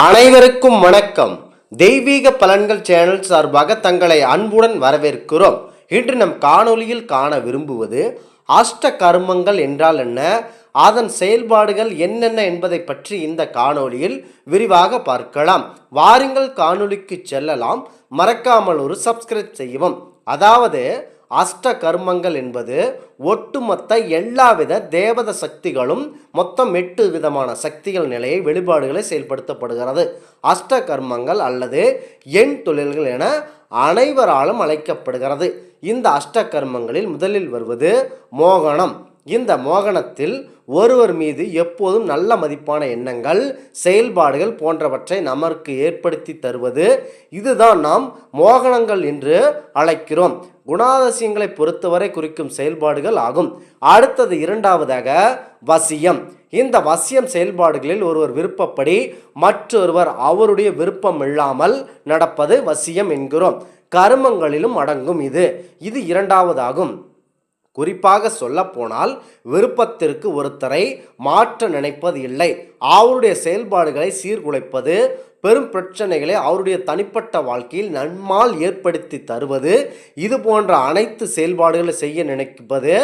அனைவருக்கும் வணக்கம். தெய்வீக பலன்கள் சேனல் சார்பாக தங்களை அன்புடன் வரவேற்கிறோம். இன்று நம் காணொளியில் காண விரும்புவது அஷ்ட கர்மங்கள் என்றால் என்ன, அதன் செயல்பாடுகள் என்னென்ன என்பதை பற்றி இந்த காணொளியில் விரிவாக பார்க்கலாம். வாருங்கள் காணொளிக்கு செல்லலாம். மறக்காமல் ஒரு சப்ஸ்கிரைப் செய்யவும். அதாவது அஷ்ட கர்மங்கள் என்பது ஒட்டுமொத்த எல்லாவித தேவத சக்திகளும் மொத்தம் 8 விதமான சக்திகள் நிலையை வெளிப்பாடுகளை செயல்படுத்தப்படுகிறது. அஷ்ட கர்மங்கள் அல்லது எண் தொழில்கள் என அனைவராலும் அழைக்கப்படுகிறது. இந்த அஷ்ட கர்மங்களில் முதலில் வருவது மோகனம். இந்த மோகனத்தில் ஒருவர் மீது எப்போதும் நல்ல மதிப்பான எண்ணங்கள், செயல்பாடுகள் போன்றவற்றை நமக்கு ஏற்படுத்தி தருவது. இதுதான் நாம் மோகனங்கள் என்று அழைக்கிறோம். குணாதிசயங்களை பொறுத்தவரை குறிக்கும் செயல்பாடுகள் ஆகும். அடுத்தது இரண்டாவதாக வசியம். இந்த வசியம் செயல்பாடுகளில் ஒருவர் விருப்பப்படி மற்றொருவர் அவருடைய விருப்பம் இல்லாமல் நடப்பது வசியம் என்கிறோம். கர்மங்களிலும் அடங்கும் இது இரண்டாவதாகும். குறிப்பாக சொல்ல போனால் விருப்பத்திற்கு ஒருத்தரை மாற்ற நினைப்பது இல்லை, அவருடைய செயல்பாடுகளை சீர்குலைப்பது, பெரும் பிரச்சனைகளை அவருடைய தனிப்பட்ட வாழ்க்கையில் நம்மால் ஏற்படுத்தி தருவது, இது போன்ற அனைத்து செயல்பாடுகளை செய்ய நினைப்பது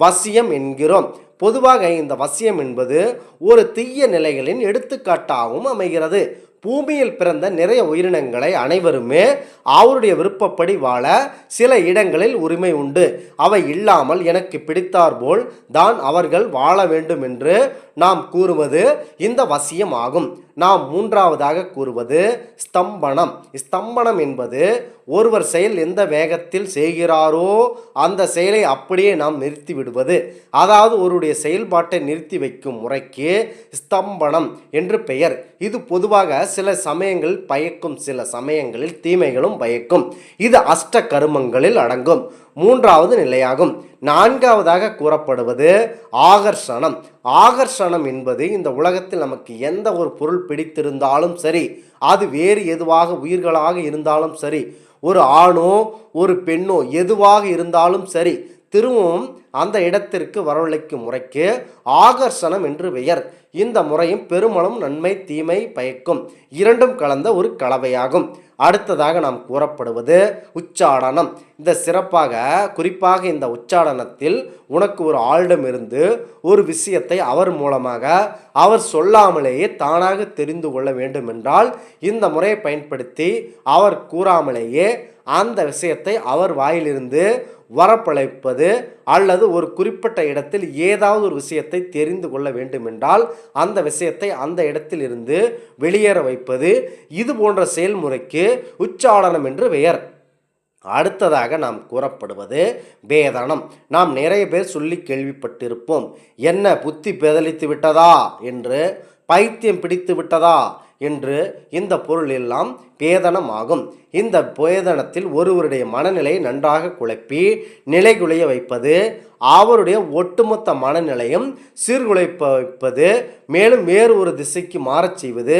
வசியம் என்கிறோம். பொதுவாக இந்த வசியம் என்பது ஒரு தீய நிலைகளின் எடுத்துக்காட்டாகவும் அமைகிறது. பூமியில் பிறந்த நிறைய உயிரினங்களை அனைவருமே அவருடைய விருப்பப்படி வாழ சில இடங்களில் உரிமை உண்டு. அவை இல்லாமல் எனக்கு பிடித்தாற்போல் தான் அவர்கள் வாழ வேண்டும் என்று நாம் கூறுவது இந்த வசியம் ஆகும். நாம் மூன்றாவதாக கூறுவது ஸ்தம்பனம். ஸ்தம்பனம் என்பது ஒருவர் செயல் எந்த வேகத்தில் செய்கிறாரோ அந்த செயலை அப்படியே நாம் நிறுத்தி விடுவது. அதாவது ஒருவருடைய செயல்பாட்டை நிறுத்தி வைக்கும் முறைக்கு ஸ்தம்பனம் என்று பெயர். இது பொதுவாக சில சமயங்களில் பயக்கும், சில சமயங்களில் தீமைகளும் பயக்கும். இது அஷ்ட கருமங்களில் அடங்கும் மூன்றாவது நிலையாகும். நான்காவதாக கூறப்படுவது ஆகர்ஷணம். ஆகர்ஷணம் என்பது இந்த உலகத்தில் நமக்கு எந்த ஒரு பொருள் பிடித்திருந்தாலும் சரி, அது வேறு எதுவாக உயிர்களாக இருந்தாலும் சரி, ஒரு ஆணோ ஒரு பெண்ணோ எதுவாக இருந்தாலும் சரி, திரும்பவும் அந்த இடத்திற்கு வரவழைக்கும் முறைக்கு ஆகர்ஷணம் என்று பெயர். இந்த முறையும் பெருமளவும் நன்மை தீமை பயக்கும், இரண்டும் கலந்த ஒரு கலவையாகும். அடுத்ததாக நாம் கூறப்படுவது உச்சாடனம். இந்த குறிப்பாக இந்த உச்சாடனத்தில் உனக்கு ஒரு ஆளிடமிருந்து ஒரு விஷயத்தை அவர் மூலமாக அவர் சொல்லாமலேயே தானாக தெரிந்து கொள்ள வேண்டும் என்றால் இந்த முறையை பயன்படுத்தி அவர் கூறாமலேயே அந்த விஷயத்தை அவர் வாயிலிருந்து வரப்பழைப்பது, அல்லது ஒரு குறிப்பிட்ட இடத்தில் ஏதாவது ஒரு விஷயத்தை தெரிந்து கொள்ள வேண்டுமென்றால் அந்த விஷயத்தை அந்த இடத்தில் இருந்து வெளியேற வைப்பது, இது போன்ற செயல்முறைக்கு உச்சாடனம் என்று பெயர். அடுத்ததாக நாம் கூறப்படுவது பேதனம். நாம் நிறைய பேர் சொல்லி கேள்விப்பட்டிருப்போம், என்ன புத்தி பேதலித்து விட்டதா என்று, பைத்தியம் பிடித்து விட்டதா என்று. இந்த பொருள் எல்லாம் பேதனம் ஆகும். இந்த பேதனத்தில் ஒருவருடைய மனநிலையை நன்றாக குழப்பி நிலைகுலைய வைப்பது, அவருடைய ஒட்டுமொத்த மனநிலையும் சீர்குலைப்ப வைப்பது, மேலும் வேறு ஒரு திசைக்கு மாறச் செய்வது,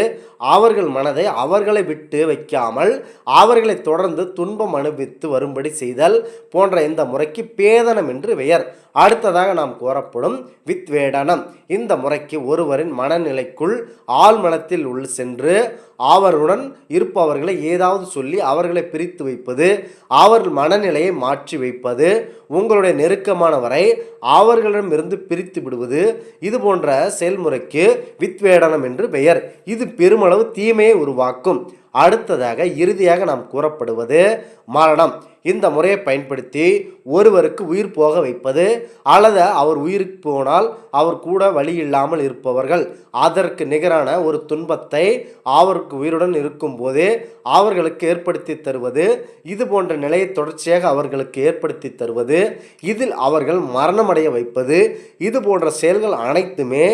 அவர்கள் மனதை அவர்களை விட்டு வைக்காமல் அவர்களை தொடர்ந்து துன்பம் அனுபவித்து வரும்படி செய்தல் போன்ற இந்த முறைக்கு பேதனம் என்று பெயர். அடுத்ததாக நாம் கூறப்படும் வித்வேடனம். இந்த முறைக்கு ஒருவரின் மனநிலைக்குள் ஆழ்மனத்தில் உள்ள சென்று அவருடன் இருப்பவர்களை ஏதாவது சொல்லி அவர்களை பிரித்து வைப்பது, அவர்கள் மனநிலையை மாற்றி வைப்பது, உங்களுடைய நெருக்கமானவரை அவர்களிடமிருந்து பிரித்து விடுவது, இது போன்ற செயல்முறைக்கு வித்வேடனம் என்று பெயர். இது பெருமளவு தீமையை உருவாக்கும். அடுத்ததாக இறுதியாக நாம் கூறப்படுவது மரணம். இந்த முறையை பயன்படுத்தி ஒருவருக்கு உயிர் போக வைப்பது, அல்லது அவர் உயிருக்கு போனால் அவர் கூட வழி இல்லாமல் இருப்பவர்கள் அதற்கு நிகரான ஒரு துன்பத்தை அவருக்கு உயிருடன் இருக்கும் போதே அவர்களுக்கு ஏற்படுத்தி தருவது, இது போன்ற நிலையை தொடர்ச்சியாக அவர்களுக்கு ஏற்படுத்தி தருவது, இதில் அவர்கள் மரணமடைய வைப்பது, இது போன்ற செயல்கள் அனைத்துமே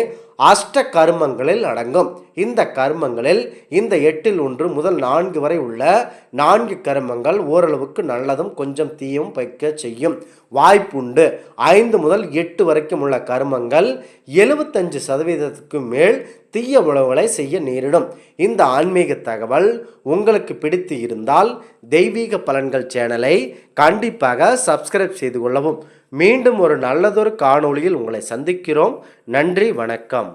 அஷ்ட கர்மங்களில் அடங்கும். இந்த கர்மங்களில் இந்த 8 முதல் 4 வரை உள்ள 4 கர்மங்கள் ஓரளவுக்கு நல்லதும் கொஞ்சம் தீயும் வைக்க செய்யும் வாய்ப்புண்டு. 5 முதல் 8 வரைக்கும் உள்ள கர்மங்கள் 75% மேல் தீய உழவுகளை செய்ய நேரிடும். இந்த ஆன்மீக தகவல் உங்களுக்கு பிடித்து இருந்தால் தெய்வீக பலன்கள் சேனலை கண்டிப்பாக சப்ஸ்கிரைப் செய்து கொள்ளவும். மீண்டும் ஒரு நல்லதொரு காணொளியில் உங்களை சந்திக்கிறோம். நன்றி, வணக்கம்.